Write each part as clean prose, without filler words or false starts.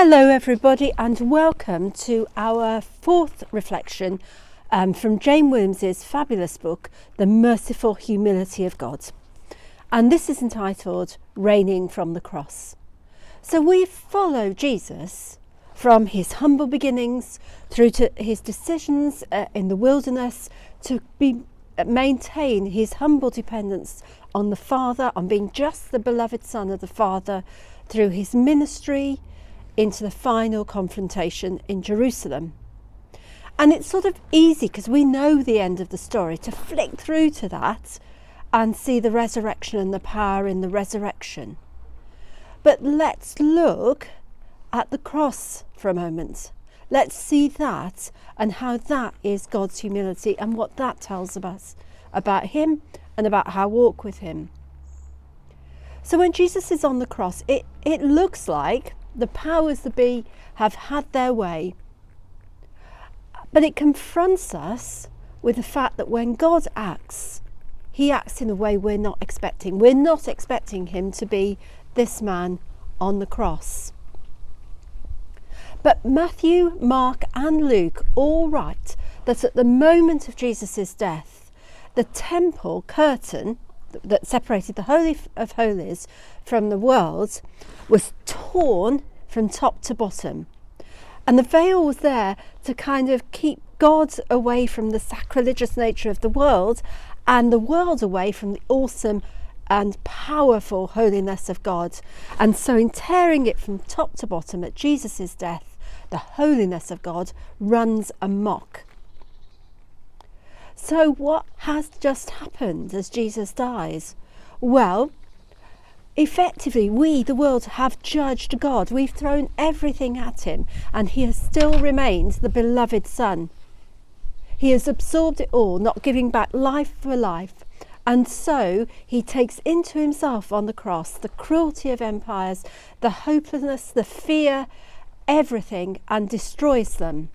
Hello everybody, and welcome to our fourth reflection from Jane Williams's fabulous book, The Merciful Humility of God. And this is entitled Reigning from the Cross. So we follow Jesus from his humble beginnings through to his decisions in the wilderness to maintain his humble dependence on the Father, on being just the beloved Son of the Father, through his ministry into the final confrontation in Jerusalem. And it's sort of easy, because we know the end of the story, to flick through to that and see the resurrection and the power in the resurrection. But let's look at the cross for a moment. Let's see that and how that is God's humility and what that tells us about him and about how we walk with him. So when Jesus is on the cross, it looks like the powers that be have had their way. But it confronts us with the fact that when God acts, he acts in a way we're not expecting. We're not expecting him to be this man on the cross. But Matthew, Mark and Luke all write that at the moment of Jesus' death, the temple curtain that separated the Holy of Holies from the world was torn from top to bottom. And the veil was there to kind of keep God away from the sacrilegious nature of the world, and the world away from the awesome and powerful holiness of God. And so in tearing it from top to bottom at Jesus' death, the holiness of God runs amok. So what has just happened as Jesus dies? Well, effectively, we, the world, have judged God. We've thrown everything at him, and he has still remained the beloved Son. He has absorbed it all, not giving back life for life. And so he takes into himself on the cross the cruelty of empires, the hopelessness, the fear, everything, and destroys them,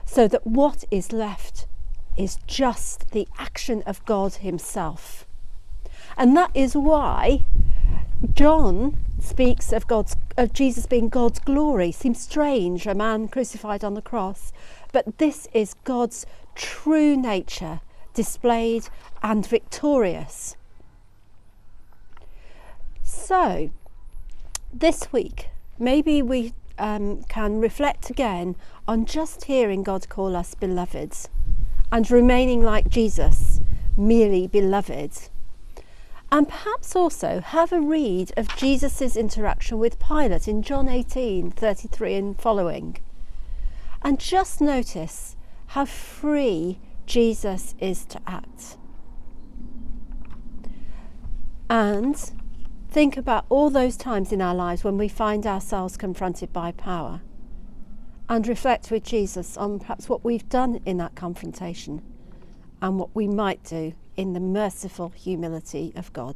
so that what is left is just the action of God himself. And that is why John speaks of Jesus being God's glory. Seems strange, a man crucified on the cross, but this is God's true nature displayed and victorious. So this week, maybe we can reflect again on just hearing God call us beloveds, and remaining like Jesus, merely beloved. And perhaps also have a read of Jesus' interaction with Pilate in John 18:33 and following. And just notice how free Jesus is to act. And think about all those times in our lives when we find ourselves confronted by power. And reflect with Jesus on perhaps what we've done in that confrontation and what we might do in the merciful humility of God.